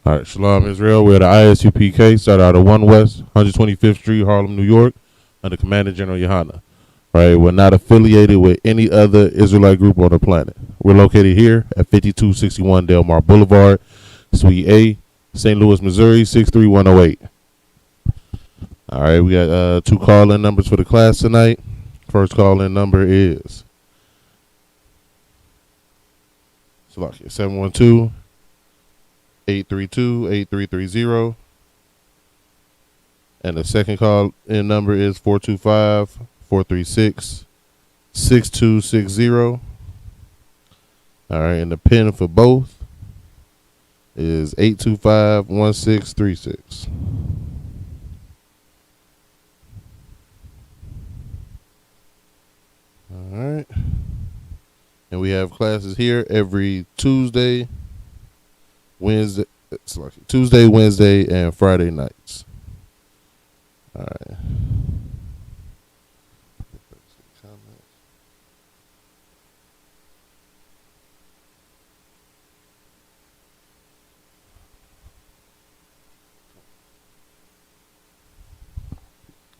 All right, Shalom Israel. We're at the ISUPK, started out of 1 West, 125th Street, Harlem, New York, under Commander General Yohana. Right, we're not affiliated with any other Israelite group on the planet. We're located here at 5261 Delmar Boulevard, Suite A, St. Louis, Missouri, 63108. All right, we got two call-in numbers for the class tonight. First call-in number is 712-832-8330. And the second call-in number is 425-436-6260. All right, and the PIN for both is 825-1636. All right. And we have classes here every Tuesday, Wednesday, and Friday nights. All right.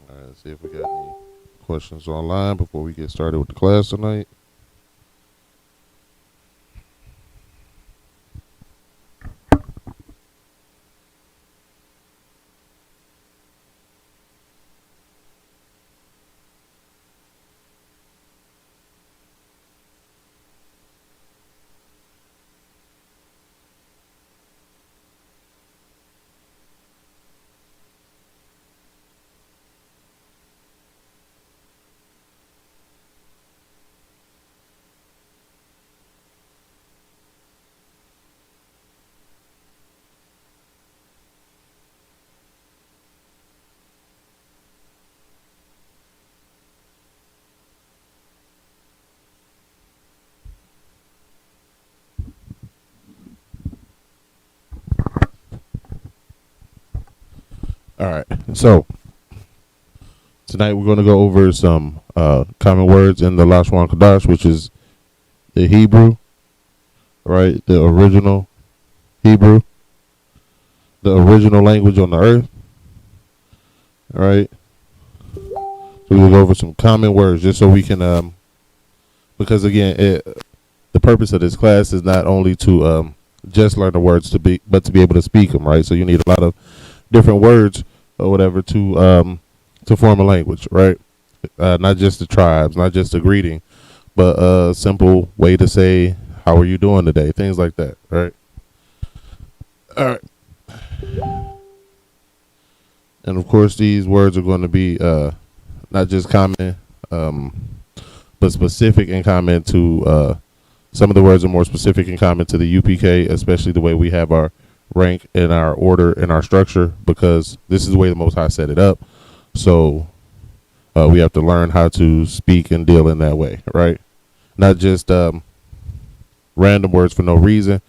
All right, let's see if we got any questions online before we get started with the class tonight. All right, so tonight we're going to go over some common words in the Lashawan Qadash, which is the Hebrew, right? The original Hebrew, the original language on the earth, all right? So we'll go over some common words just so we can, because again, the purpose of this class is not only to just learn the words but to be able to speak them, right? So you need a lot of different words or whatever to form a language, right? Not just the tribes, not just a greeting, but a simple way to say, how are you doing today? Things like that, right? All right. And of course, these words are going to be not just common, but specific and common to some of the words are more specific and common to the UPK, especially the way we have our rank and our order and our structure, because this is the way the Most High set it up. So we have to learn how to speak and deal in that way, right? Not just random words for no reason.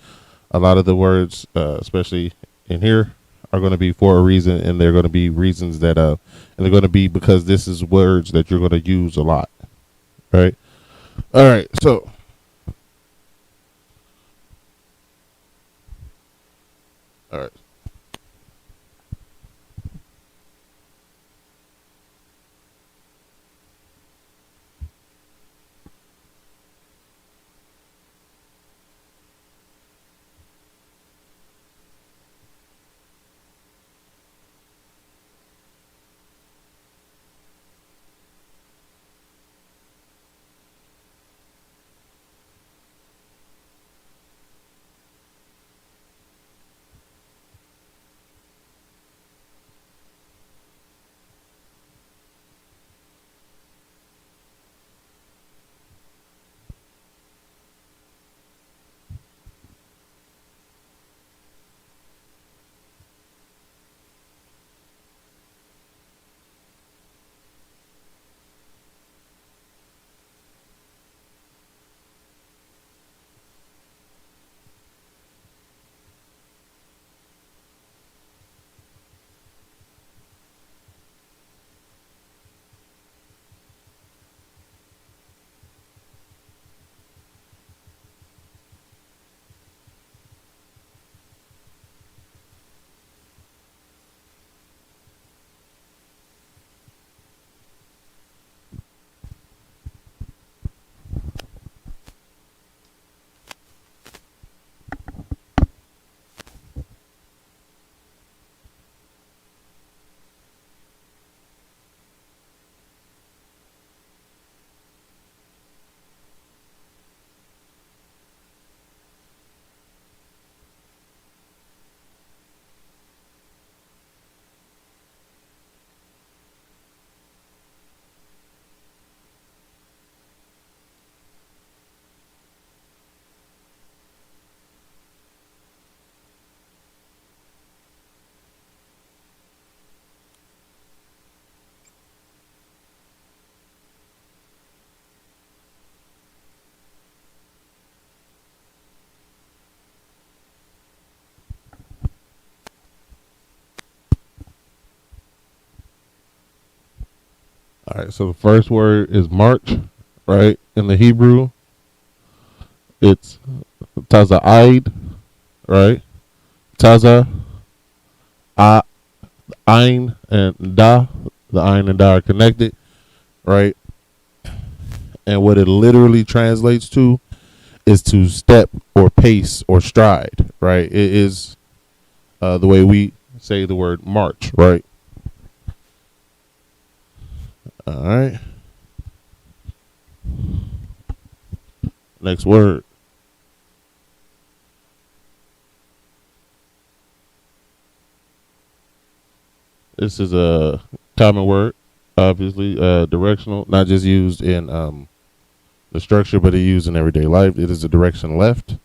A lot of the words, especially in here, are going to be for a reason, and they're going to be reasons that, and they're going to be because this is words that you're going to use a lot, right? All right, so. All right. All right. So the first word is March, right? In the Hebrew, it's Taza'id, right? Taza, A, Ain, and Da. The Ain and Da are connected, right? And what it literally translates to is to step or pace or stride, right? It is the way we say the word march, right? All right. Next word. This is a common word, obviously directional, not just used in the structure, but it's used in everyday life. It is a direction left.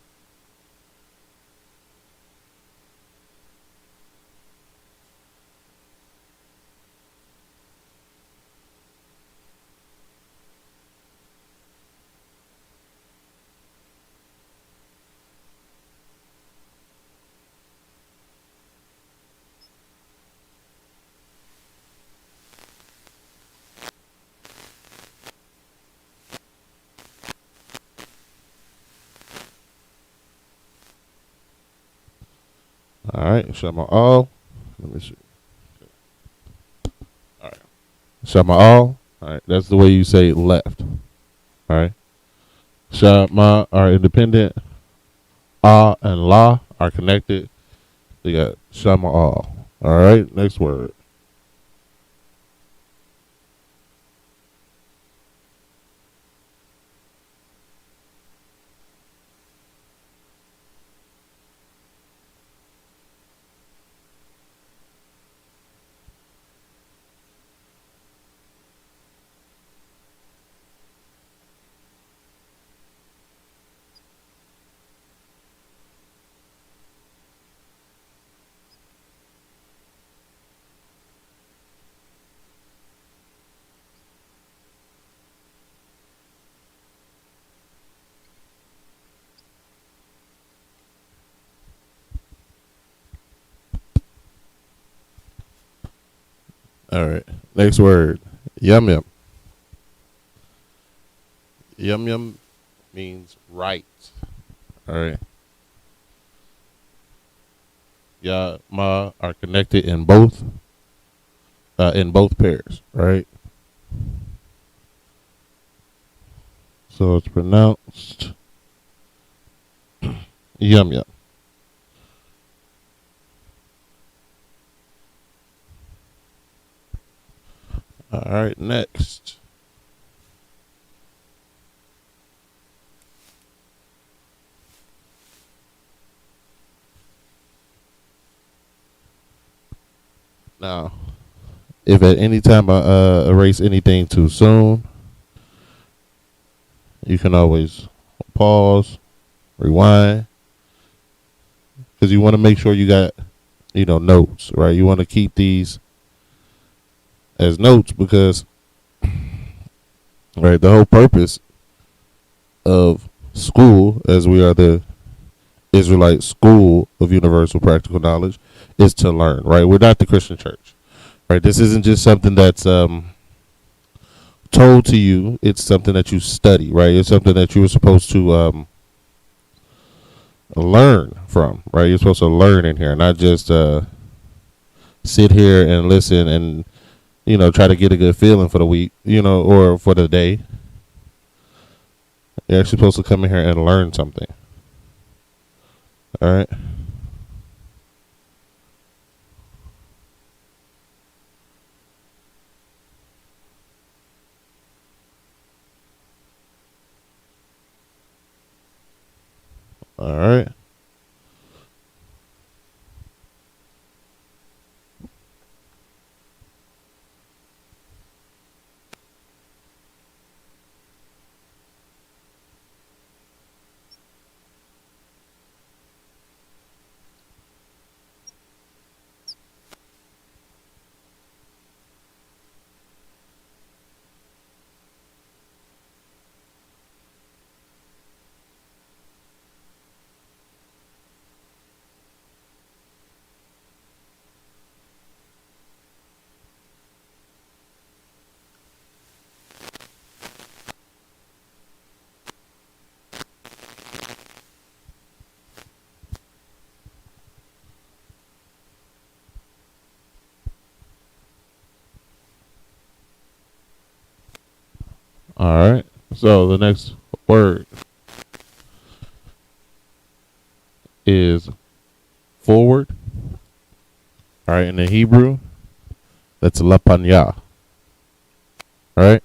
All right, Shama all. Let me see. All right, Shama all. All right, that's the way you say left. All right, Shama are independent. Ah and La are connected. You got Shama all. All right, next word. All right, next word. Yum yum. Yum yum means right. All right. Ya Ma are connected in both pairs, right? So it's pronounced yum yum. All right, next. Now, if at any time I erase anything too soon, you can always pause, rewind, because you want to make sure you got, notes, right? You want to keep these as notes because, right, the whole purpose of school, as we are the Israelite School of Universal Practical Knowledge, is to learn, right? We're not the Christian church, right? This isn't just something that's told to you. It's something that you study, right? It's something that you were supposed to learn from, right? You're supposed to learn in here, not just sit here and listen and try to get a good feeling for the week, or for the day. You're actually supposed to come in here and learn something. All right. All right. All right. So the next word is forward. All right. In the Hebrew, that's lapanya. All right.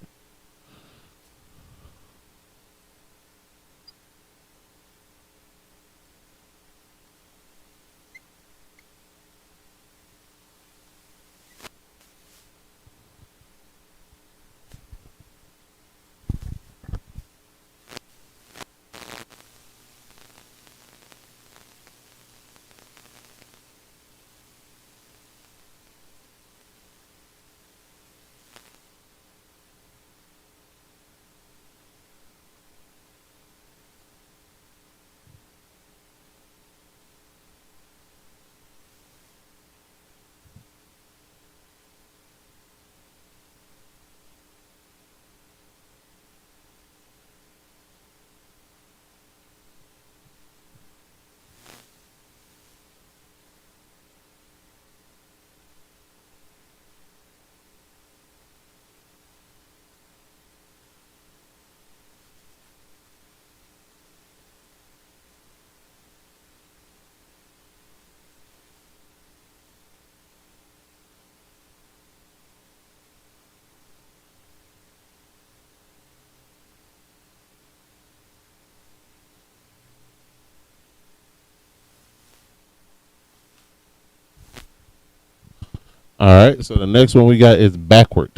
All right. So the next one we got is backward.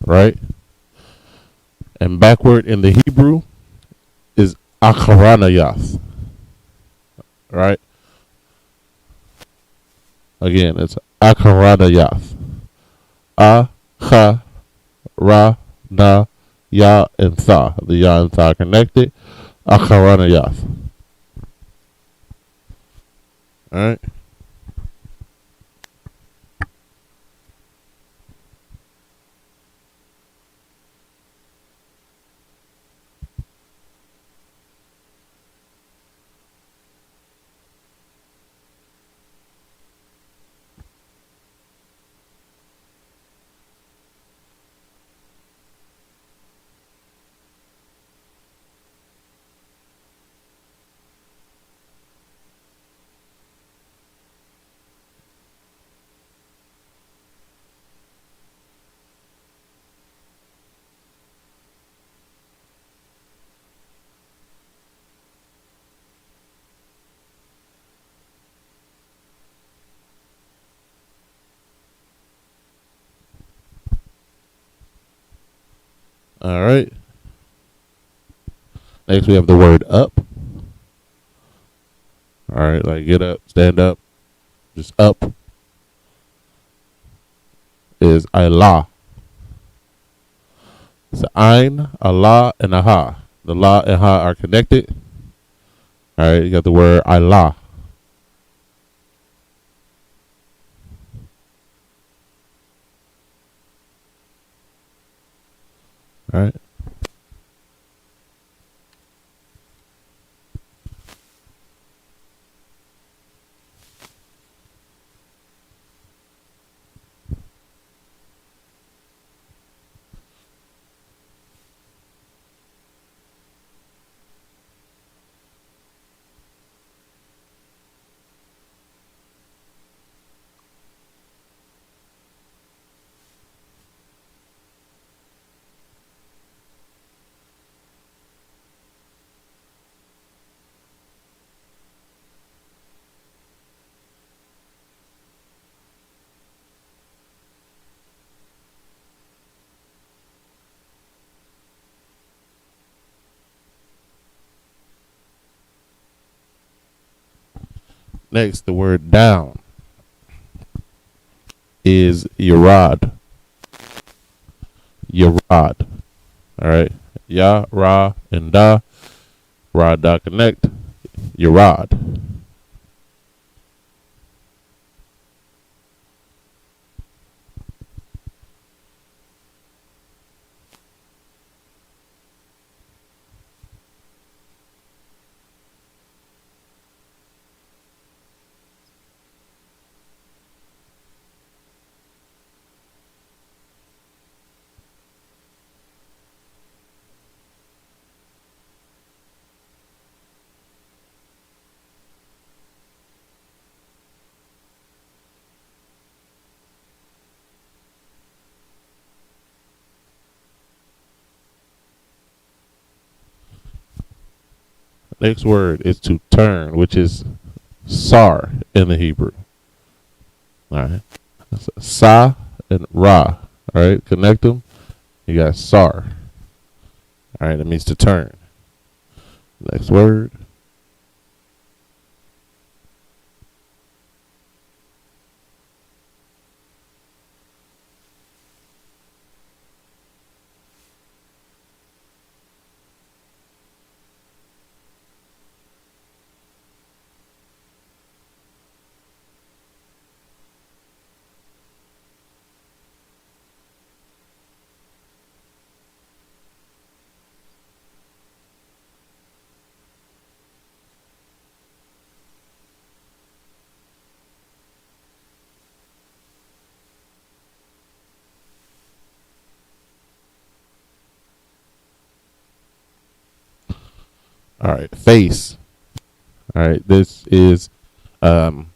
Right. And backward in the Hebrew is akaranayath. Right. Again, it's akaranayath. A, cha, ra, na, ya, and tha. The ya and tha connected. Akaranayath. All right. All right. Next, we have the word up. All right, like get up, stand up, just up is Allah. It's Ein, Allah, and Aha. The La and Ha are connected. All right, you got the word Allah. All right. Next, the word down is Yarad. Yarad. All right. Ya, Ra, and Da. Ra, Da connect. Yarad. Next word is to turn, which is sar in the Hebrew. All right. Sa and ra. All right. Connect them. You got sar. All right. That means to turn. Next word. All right. Face. All right. This is not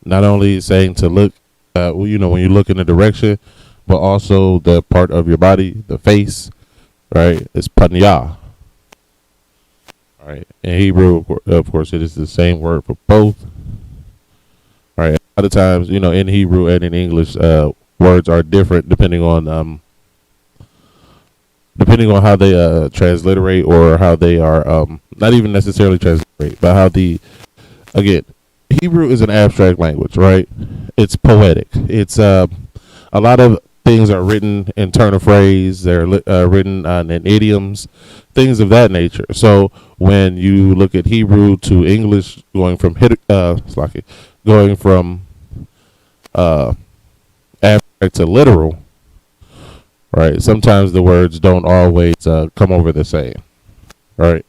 only saying to look, when you look in a direction, but also the part of your body, the face, right? It's panya. All right. In Hebrew, of course, it is the same word for both. All right. A lot of times, in Hebrew and in English, words are different depending on how they transliterate, or how they are not even necessarily transliterate, but how again, Hebrew is an abstract language, right? It's poetic. It's a lot of things are written in turn of phrase. They're written in idioms, things of that nature. So when you look at Hebrew to English, going from abstract to literal, right? Sometimes the words don't always come over the same, right?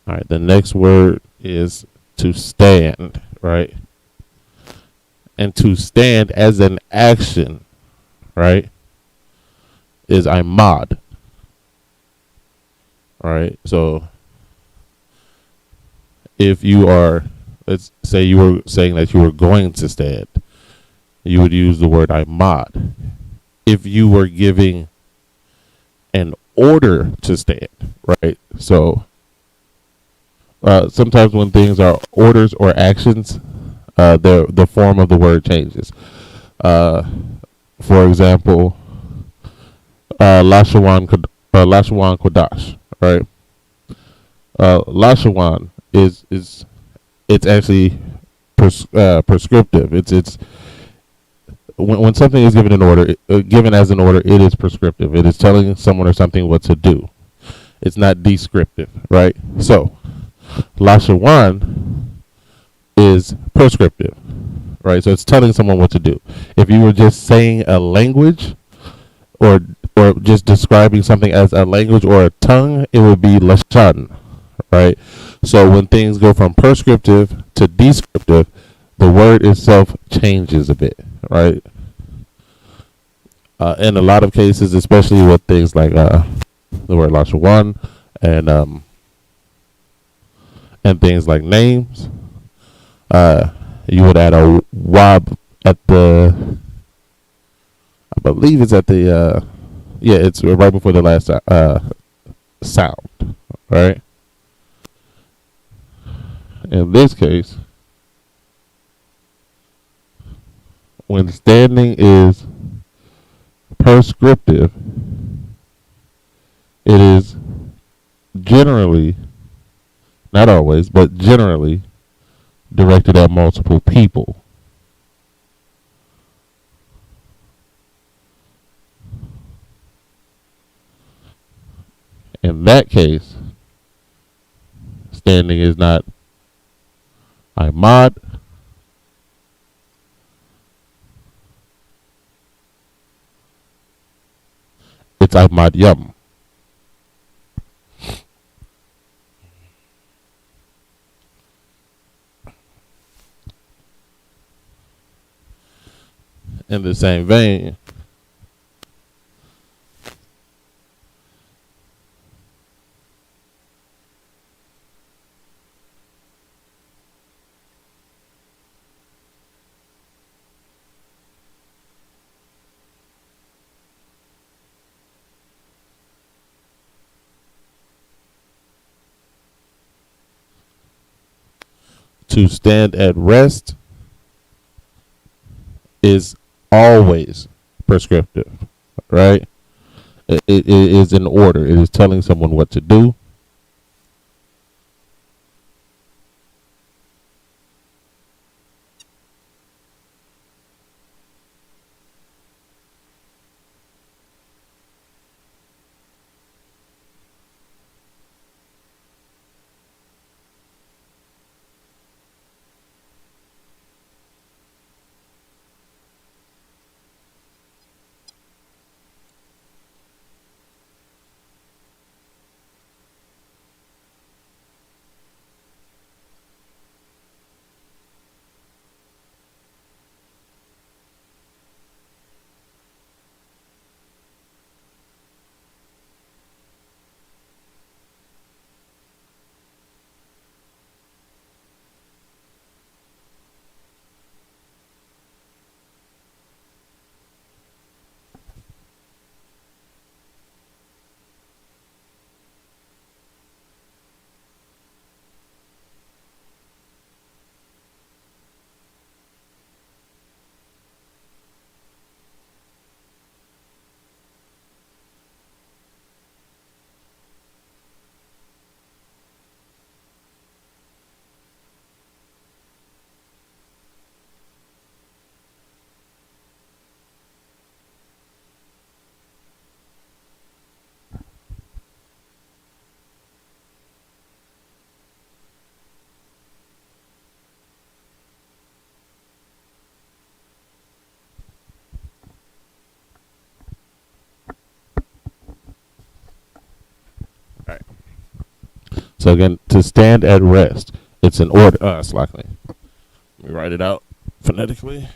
All right. The next word is to stand, right? And to stand as an action, right, is imad. All right. So if let's say you were saying that you were going to stand, you would use the word imad. If you were giving an order to stand, right? So sometimes when things are orders or actions, the form of the word changes. For example, Lashawan Qadash, right? Lashawan is it's actually prescriptive. It's when something is given an order, given as an order, it is prescriptive. It is telling someone or something what to do. It's not descriptive, right? So Lashawan is prescriptive, right? So it's telling someone what to do. If you were just saying a language, or just describing something as a language or a tongue, it would be Lashan, right? So when things go from prescriptive to descriptive, the word itself changes a bit, right? In a lot of cases, especially with things like the word Lashawan and and things like names. You would add a wob at the, I believe it's at the, yeah, it's right before the last sound, right? In this case, when standing is prescriptive, it is generally, not always, but generally directed at multiple people. In that case, standing is not Imad, it's Imad Yum. In the same vein, to stand at rest is always prescriptive, right? It is in order. It is telling someone what to do. All right. So again, to stand at rest, it's an order. Slackly. Let me write it out phonetically.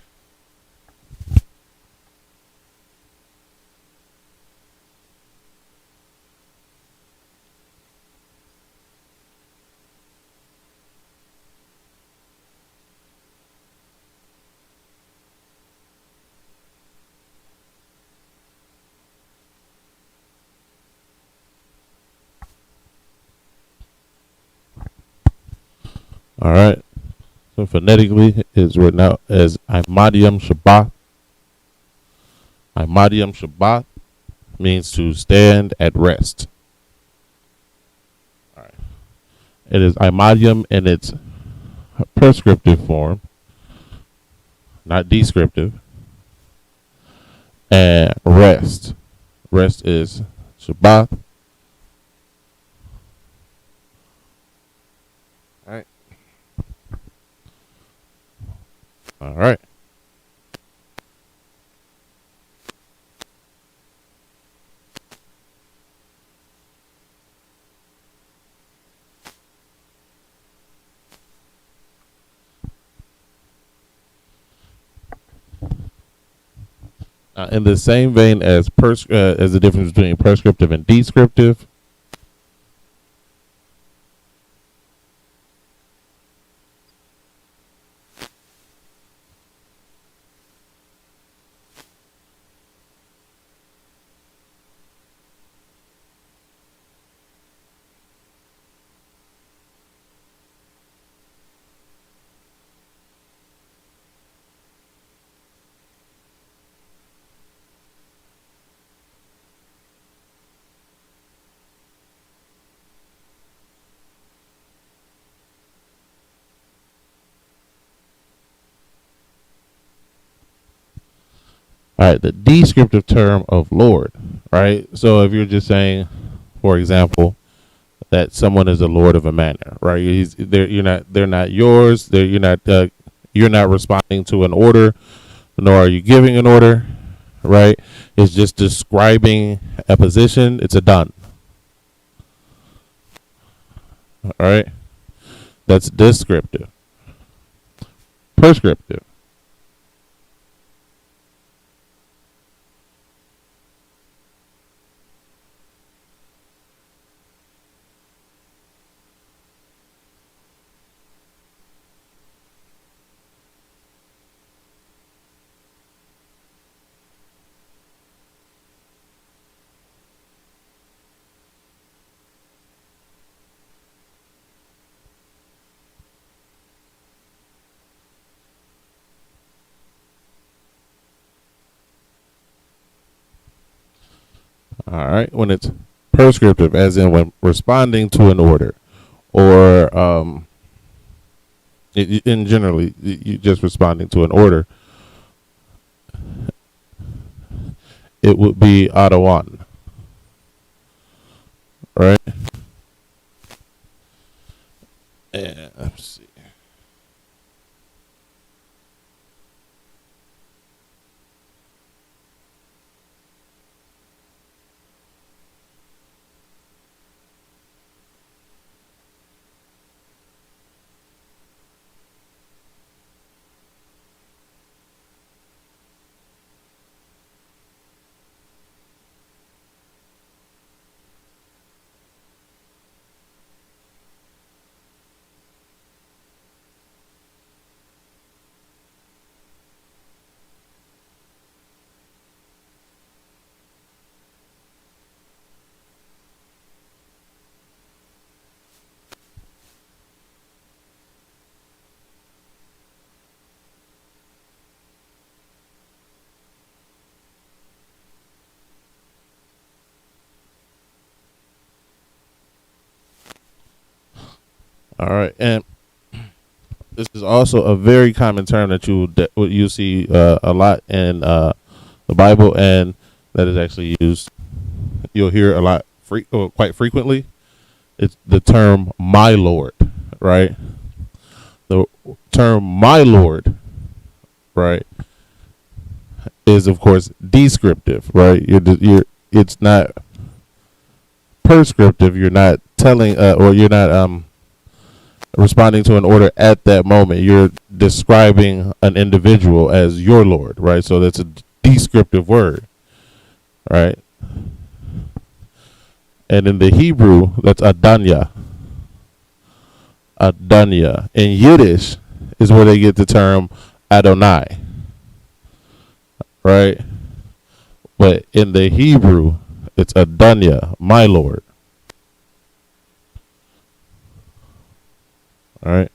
All right. So phonetically, it's written out as Imadium Shabbat. Imadium Shabbat means to stand at rest. All right. It is Imadium in its prescriptive form, not descriptive. And rest. Rest is Shabbat. All right. All right. In the same vein as the difference between prescriptive and descriptive, All right, the descriptive term of Lord, right? So if you're just saying, for example, that someone is the Lord of a manor, right? They're not yours. You're not responding to an order, nor are you giving an order, right? It's just describing a position. It's a done. All right, that's descriptive. Prescriptive. All right, when it's prescriptive, as in when responding to an order, or in generally, you just responding to an order, it would be Adawan, right? And let's see. All right, and this is also a very common term that you see a lot in the Bible, and that is actually used. You'll hear a lot, quite frequently. It's the term "my Lord," right? The term "my Lord," right, is of course descriptive, right? It's not prescriptive. You're not telling, or you're not responding to an order at that moment. You're describing an individual as your Lord, right? So that's a descriptive word, right? And in the Hebrew, that's Adanya. Adanya. In Yiddish is where they get the term Adonai, right? But in the Hebrew, it's Adanya, my Lord. All right.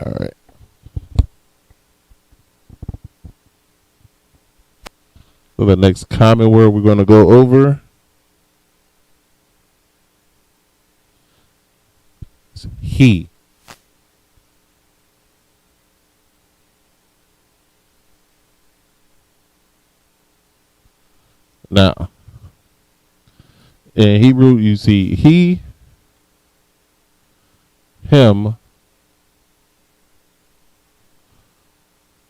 All right. So the next common word we're going to go over is he. Now, in Hebrew, you see he, him,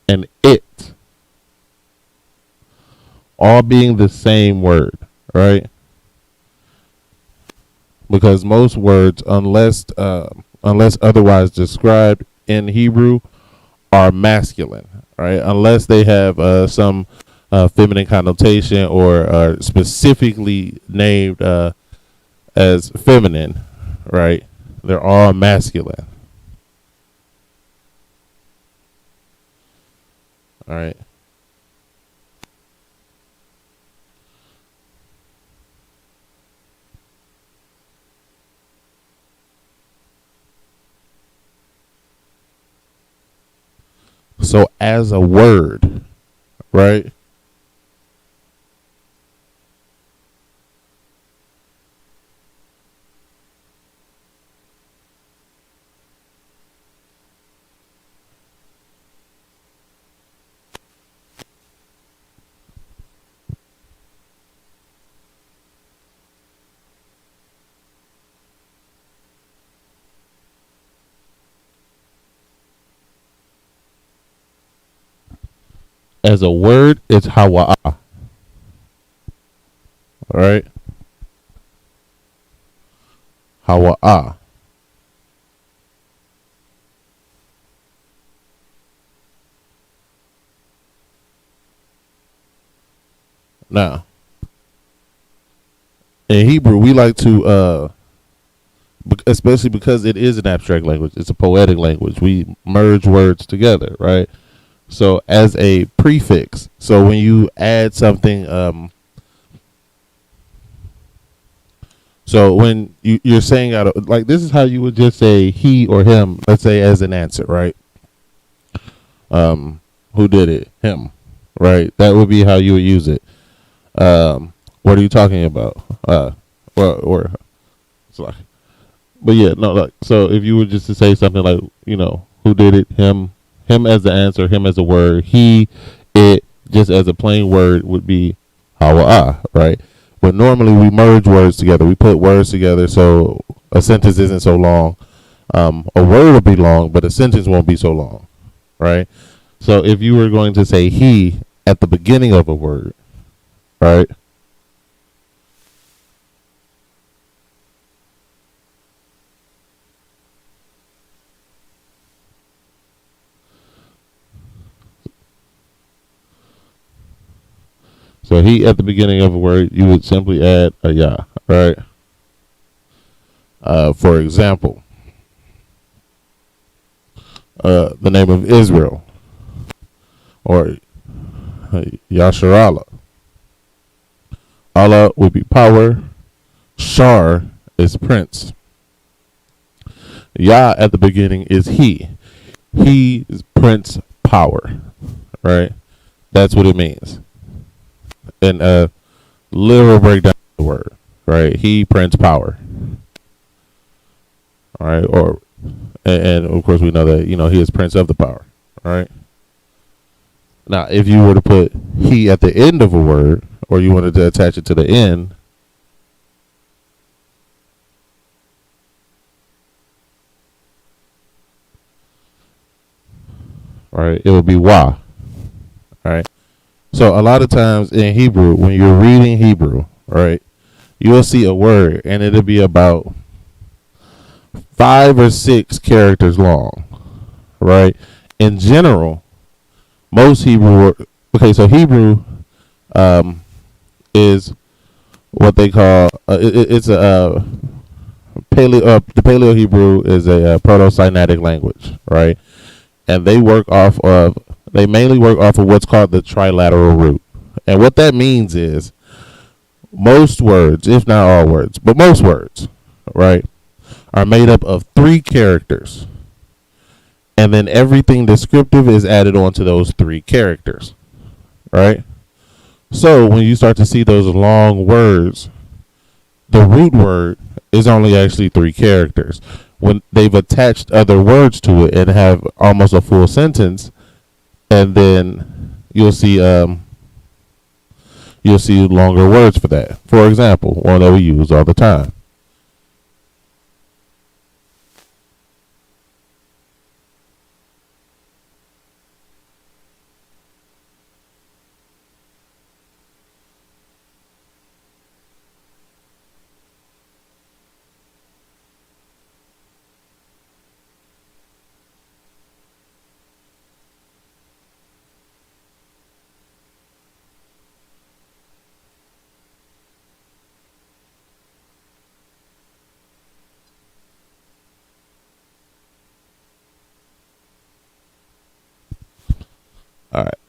and it all being the same word, right? Because most words, unless unless otherwise described in Hebrew, are masculine, right? Unless they have some feminine connotation or are specifically named as feminine, right? They're all masculine. All right. So as a word, right? As a word, it's hawa. All right. Hawa. Now, in Hebrew, we like to especially because it is an abstract language, it's a poetic language. We merge words together, right? So as a prefix, so when you add something, so when you're saying out of, like, this is how you would just say he or him, let's say, as an answer, right? Who did it? Him, right? That would be how you would use it. What are you talking about? Or it's like, but yeah, no, like, so if you were just to say something like, who did it? Him as the answer, him as a word, he, it, just as a plain word would be hawa, right? But normally we merge words together. We put words together so a sentence isn't so long. A word will be long, but a sentence won't be so long, right? So if you were going to say he at the beginning of a word, right? So he at the beginning of a word, you would simply add a ya, right? For example, the name of Israel, or Yasharallah. Allah would be power. Shar is prince. Yah at the beginning is he. He is prince power, right? That's what it means. And literal breakdown of the word, right? He prince power, all right? And of course we know that he is prince of the power, all right? Now, if you were to put he at the end of a word, or you wanted to attach it to the end, all right, it would be wa, all right? So a lot of times in Hebrew, when you're reading Hebrew, right, you'll see a word and it'll be about 5 or 6 characters long, right? In general, most Hebrew, okay, so Hebrew is what they call it's a the Paleo Hebrew is a proto-Sinaitic language, right? And they mainly work off of what's called the trilateral root. And what that means is most words, if not all words, but most words, right, are made up of 3 characters. And then everything descriptive is added onto those 3 characters, right? So when you start to see those long words, the root word is only actually 3 characters. When they've attached other words to it and have almost a full sentence, and then you'll see longer words for that. For example, one that we use all the time.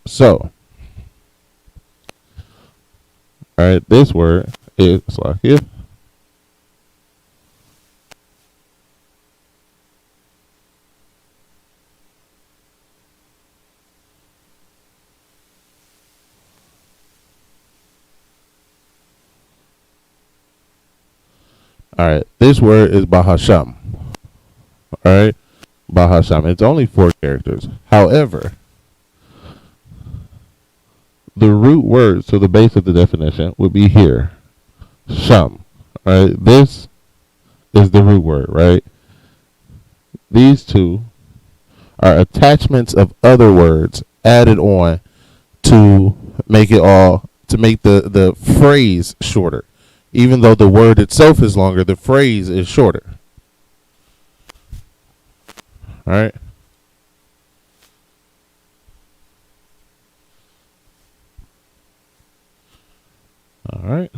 So, all right, this word is like here. All right, this word is Bahasham. All right, Bahasham. It's only 4 characters. However, the root word, so the base of the definition, would be here. Sham. All right, this is the root word, right? These two are attachments of other words added on to make the phrase shorter. Even though the word itself is longer, the phrase is shorter. All right. All right.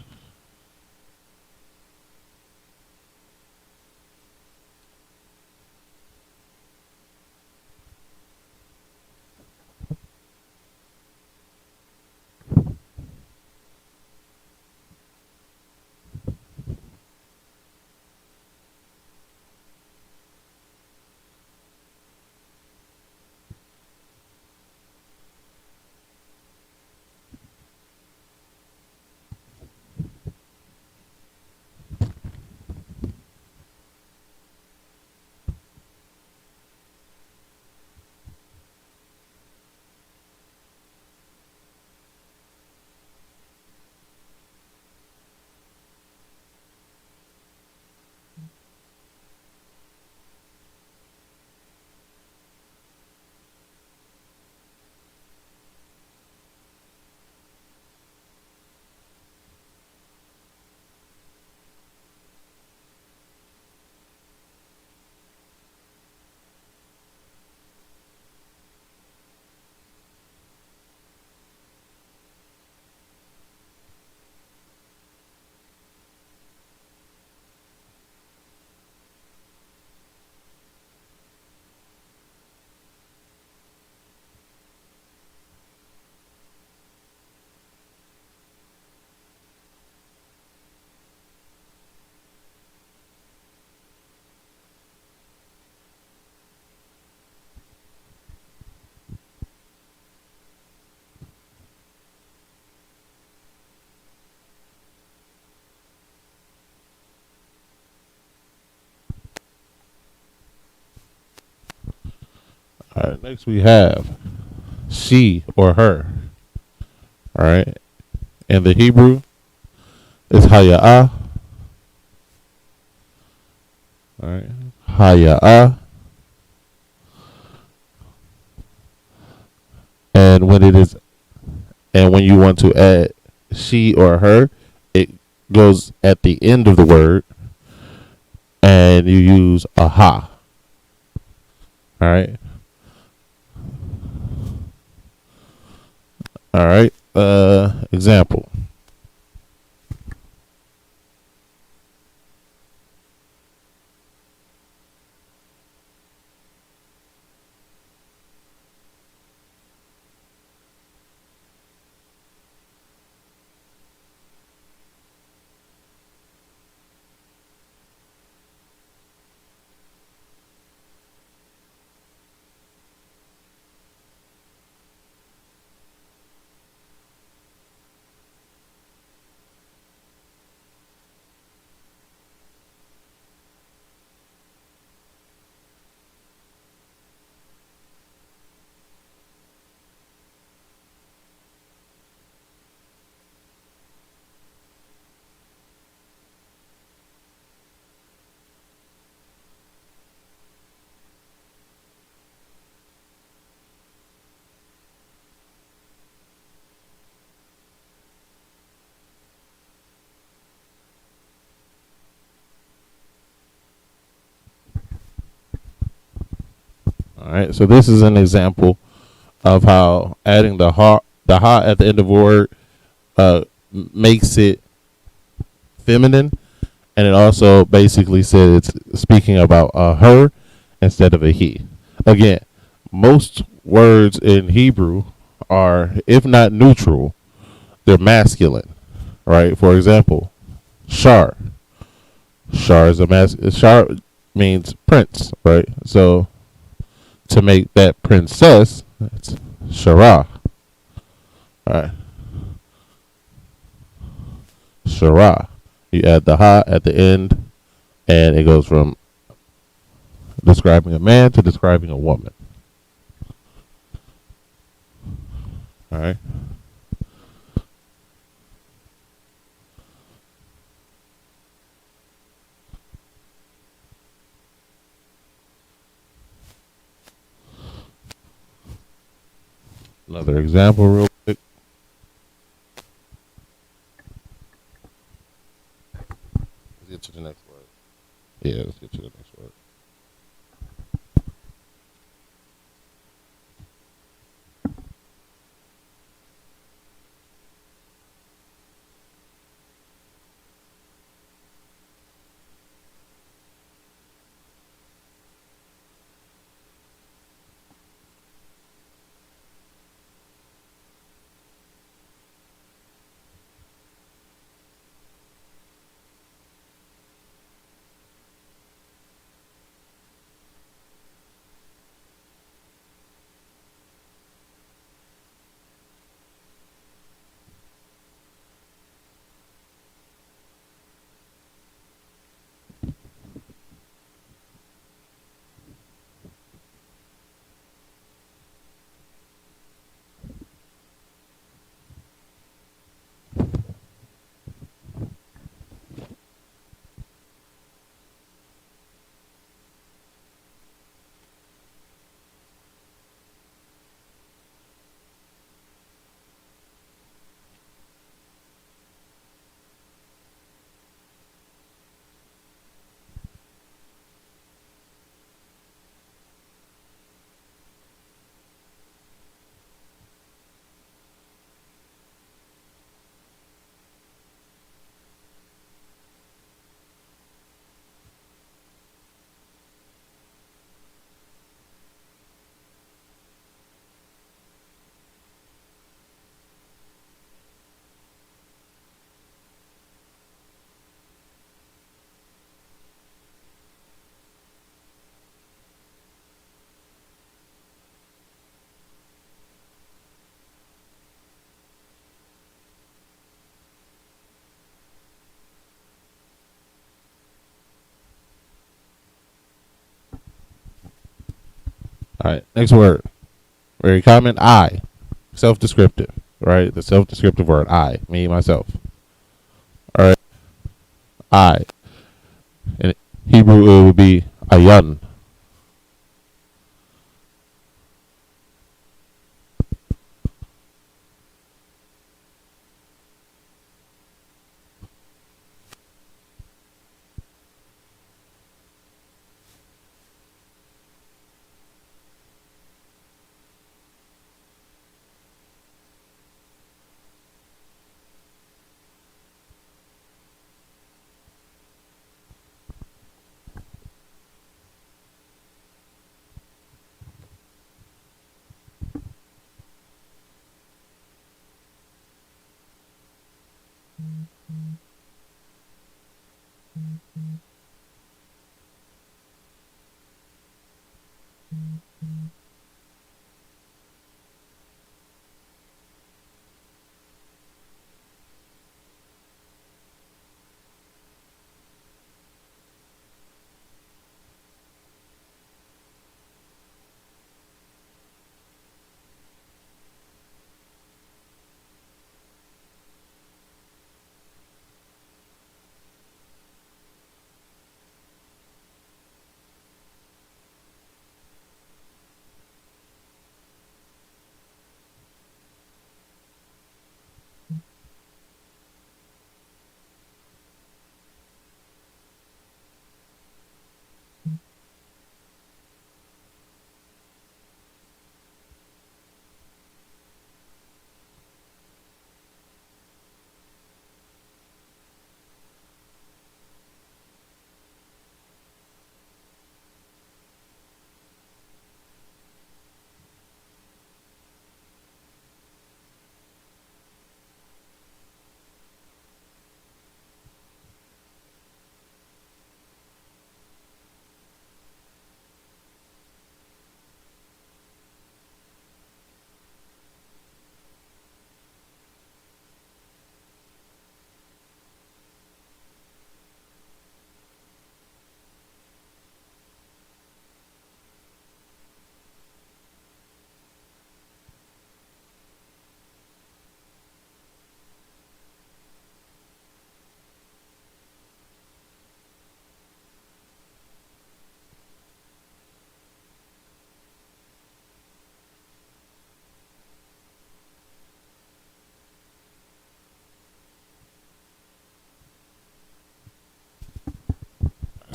All right. Next we have she or her. All right. And the Hebrew is haya'ah. All right. Haya'ah. And when you want to add she or her, it goes at the end of the word and you use a ha. All right. All right. Example. All right. So this is an example of how adding the ha at the end of a word makes it feminine, and it also basically says it's speaking about a her instead of a he. Again, most words in Hebrew are, if not neutral, they're masculine, right? For example, Shar. Shar is a Shar means prince, right? So to make that princess, it's Shara. All right, Shara. You add the ha at the end, and it goes from describing a man to describing a woman. All right. Another example, real quick. Let's get to the next word. Yeah, let's get to the next word. All right, next word. Very common. I. Self-descriptive, right? The self-descriptive word I, me, myself. All right, I. In Hebrew, it would be ayan.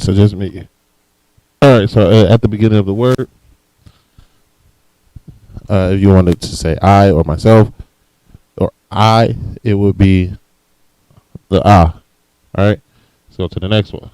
so just me. All right, so at the beginning of the word, if you wanted to say I or myself or I, it would be the ah. All right, let's go to the next one.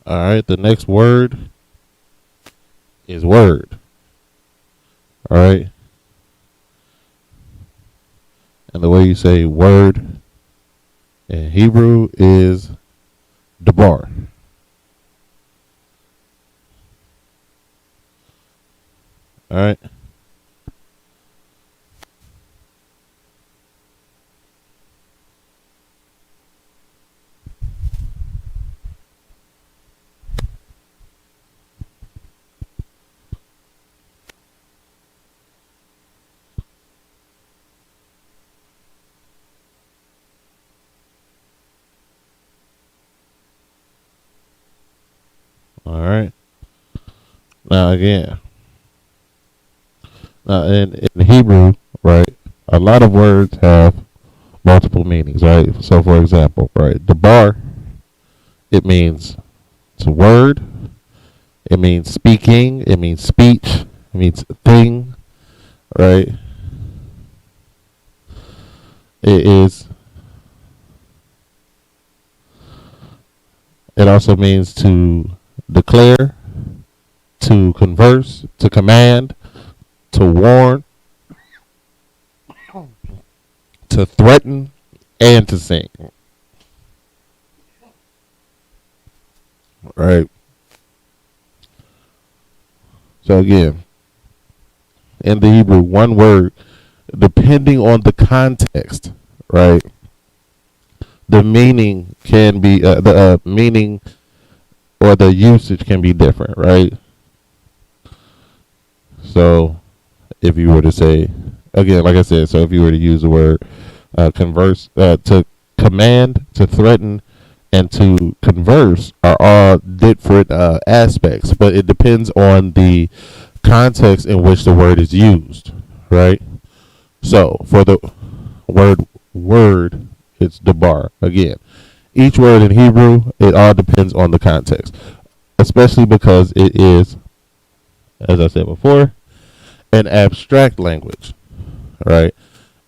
All right, the next word is word. All right, and the way you say word in Hebrew is dabar. All right. All right. Now again, in Hebrew, right, a lot of words have multiple meanings, right? So, for example, right, dabar, it means it's a word. It means speaking. It means speech. It means thing, right? It is. It also means to declare, to converse, to command, to warn, to threaten, and to sing. Right. So again, in the Hebrew, one word, depending on the context, right? The meaning can be the meaning or the usage can be different, right? So if you were to say, again, like I said, so if you were to use the word converse, to command, to threaten, and to converse are all different aspects, but it depends on the context in which the word is used, right? So for the word, it's dabar. Again, each word in Hebrew, it all depends on the context, especially because it is, as I said before, an abstract language, right?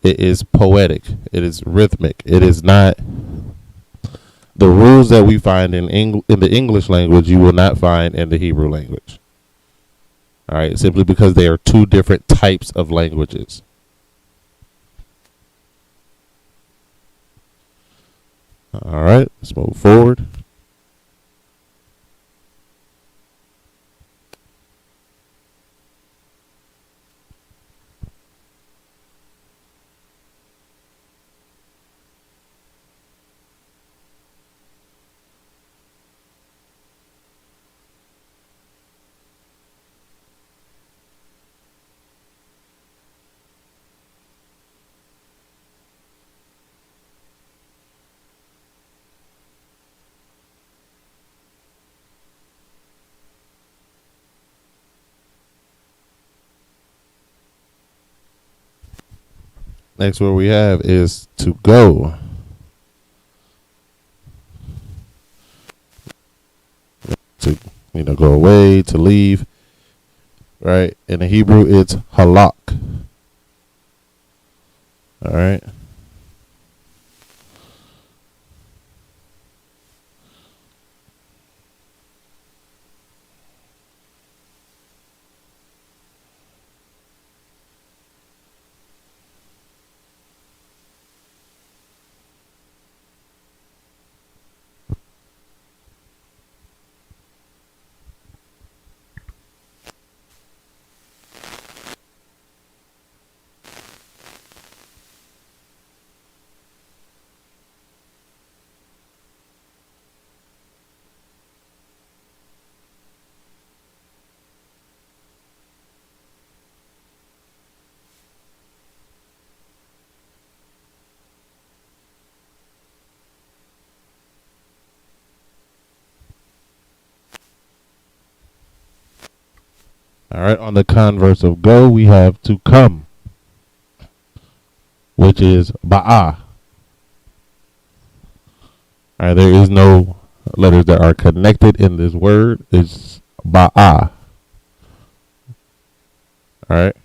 It is poetic. It is rhythmic. It is not the rules that we find in the English language. You will not find in the Hebrew language. All right, simply because they are two different types of languages. All right, let's move forward. Next word we have is to go. To go away, to leave. Right? In the Hebrew, it's halak. All right. All right. On the converse of go, we have to come, which is ba'a. All right. There is no letters that are connected in this word. It's ba'a. All right.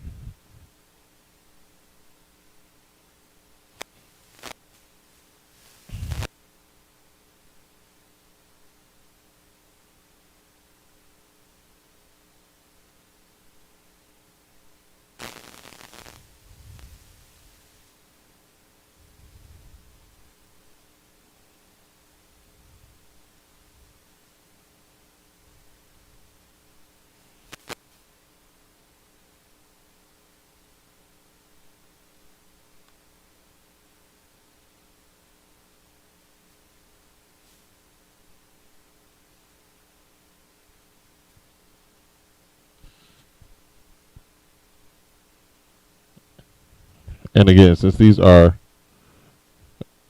And again, since these are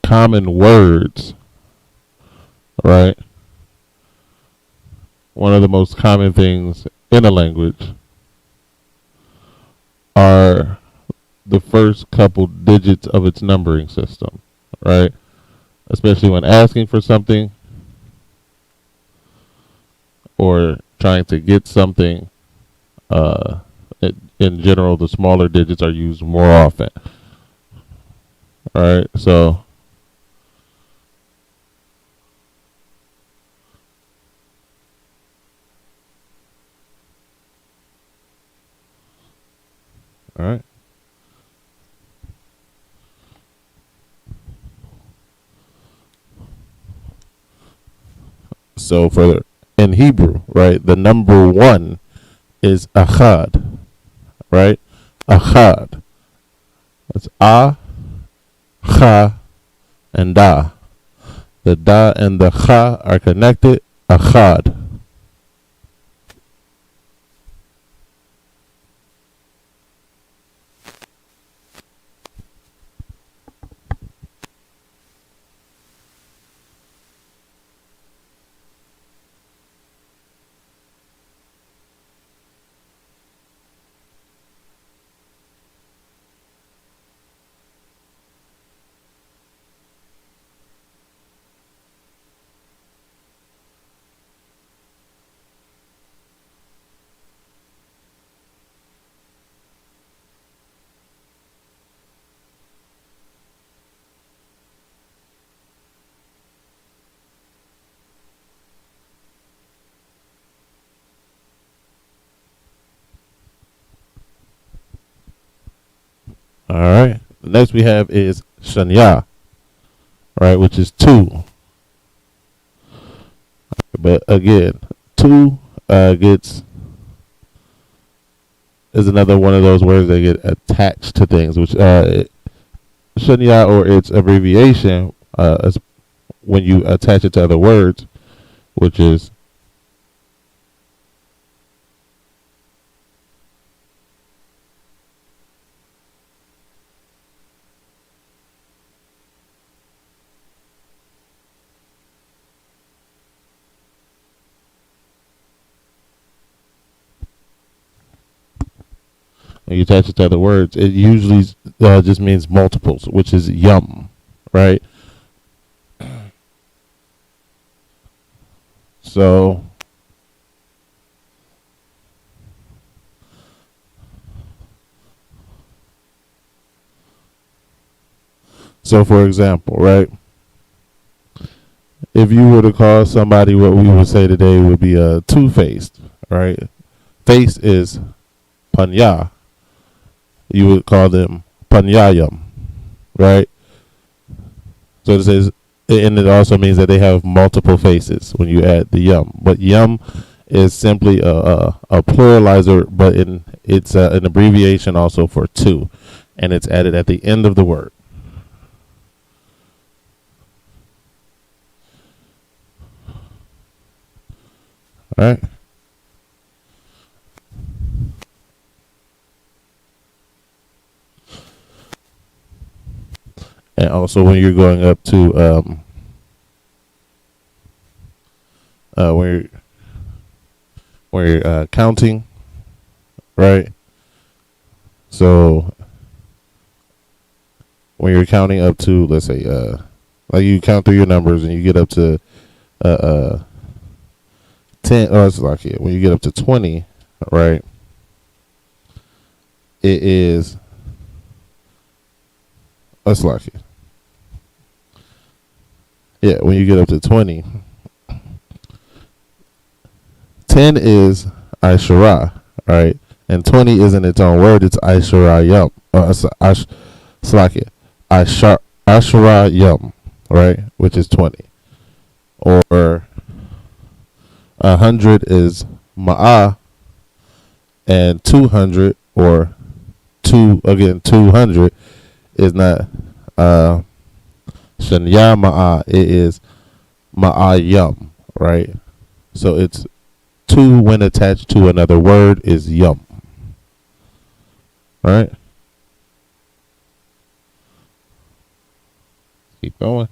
common words, right? One of the most common things in a language are the first couple digits of its numbering system, right? Especially when asking for something or trying to get something. In general, the smaller digits are used more often. All right, so all right. So for in Hebrew, right, the number one is achad, right? Achad. That's cha, and da. The da and the cha are connected. Achad. All right. The next we have is shanya, right, which is two. But again, two gets is another one of those words that get attached to things, which shanya or its abbreviation is when you attach it to other words, which is when you attach it to other words, it usually just means multiples, which is yum, right? So, for example, right? If you were to call somebody, what we would say today would be a two-faced, right? Face is panya. You would call them panyayam, right? So it says, and it also means that they have multiple faces when you add the yum. But yum is simply a pluralizer, but it's an abbreviation also for two, and it's added at the end of the word. All right. And also when you're going up to when you're counting, right? So when you're counting up to, let's say, like you count through your numbers and you get up to 10, or it's like when you get up to 20, right? It is, let's like it. Yeah, when you get up to 20, 10 is Aishara, right? And 20 isn't its own word, it's Aishara Yum. Ashara Yum, right? Which is 20. Or 100 is Ma'ah, and 200 or 200 is not Shanya Ma'ah, it is Ma'ah Yum, right? So it's two when attached to another word is yum. All right? Keep going.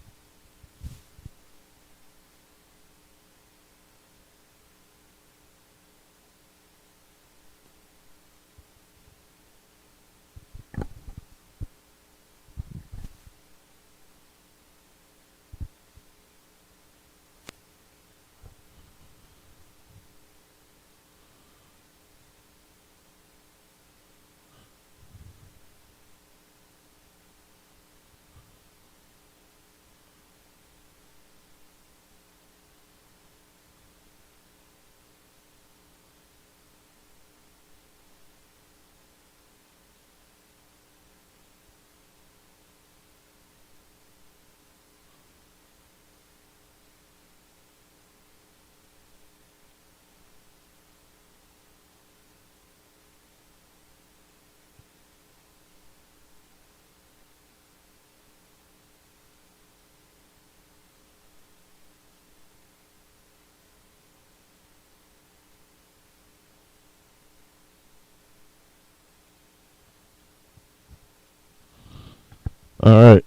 All right.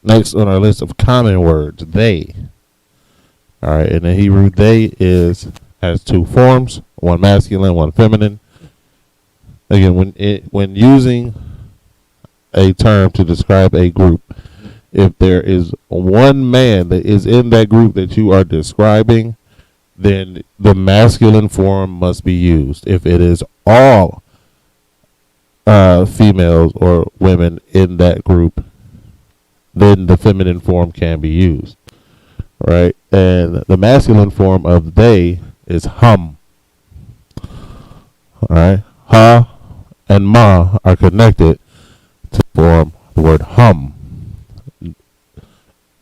Next on our list of common words, they. All right, in the Hebrew, they has two forms, one masculine, one feminine. Again, when using a term to describe a group, if there is one man that is in that group that you are describing, then the masculine form must be used. If it is all females or women in that group, then the feminine form can be used, right? And the masculine form of they is hum. All right, ha and ma are connected to form the word hum.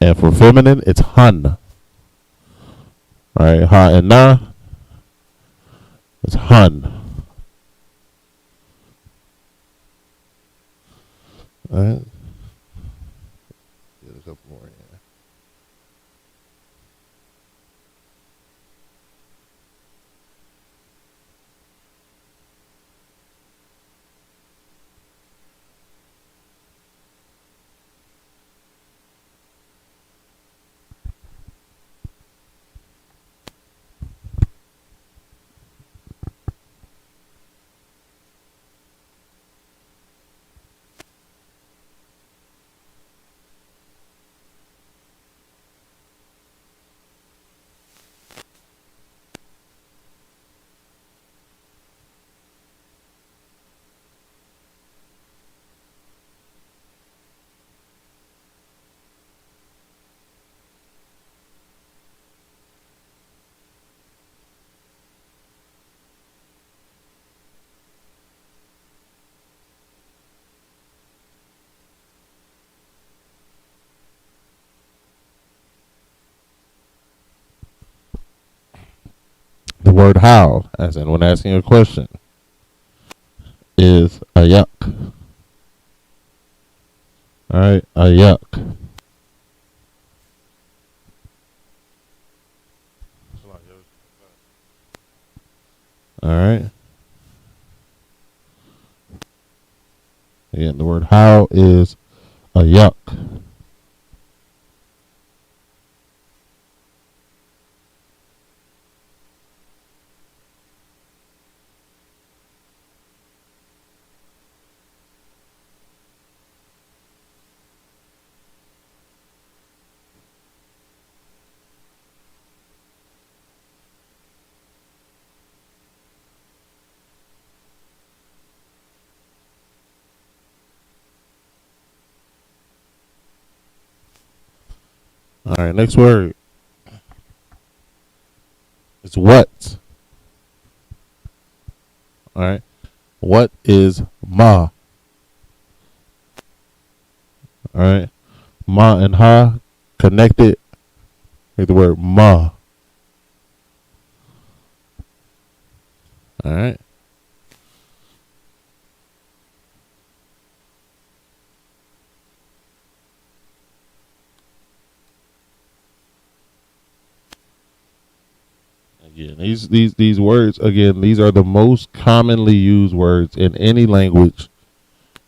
And for feminine, it's hun. All right, ha and na, it's hun. All right. Get a couple more here. The word how, as in when asking a question, is ayak. All right, ayak. All right. Again, the word how is ayak. All right, next word is what. All right, what is ma? All right, ma and ha connected. Make the word ma. All right. Again, these words again. These are the most commonly used words in any language.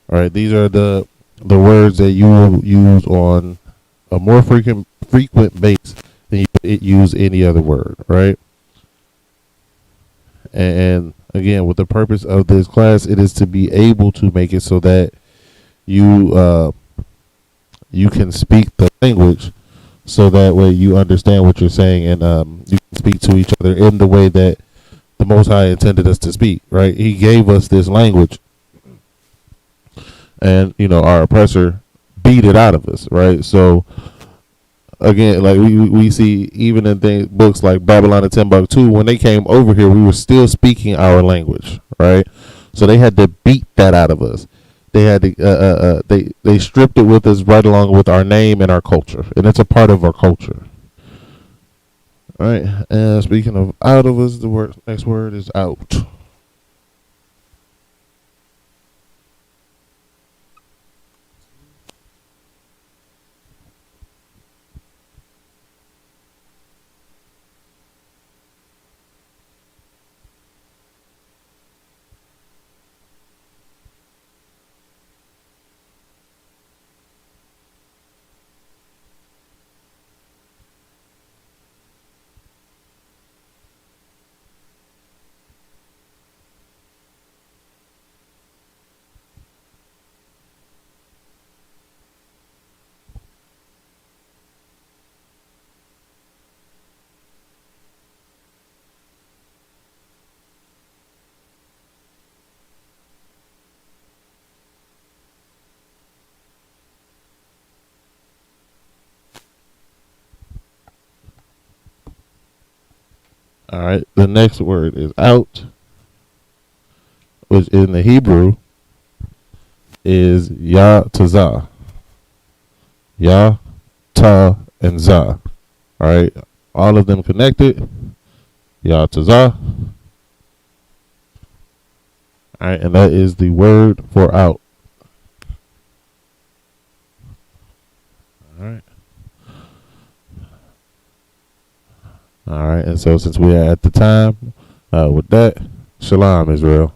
All right, these are the words that you will use on a more frequent base than you would use any other word. Right. And again, with the purpose of this class, it is to be able to make it so that you you can speak the language, so that way you understand what you're saying, and you can speak to each other in the way that the Most High intended us to speak. Right? He gave us this language, and our oppressor beat it out of us. Right? So again, like we see even in books like Babylon and Timbuktu, when they came over here, we were still speaking our language, right? So they had to beat that out of us. They had to they stripped it with us right along with our name and our culture, and it's a part of our culture. All right. And speaking of out of us, the next word is out. All right. The next word is out, which in the Hebrew is ya tazah. Ya, ta, and za. All right. All of them connected. Ya tazah. All right. And that is the word for out. All right. All right. And so since we are at the time, with that, shalom, Israel.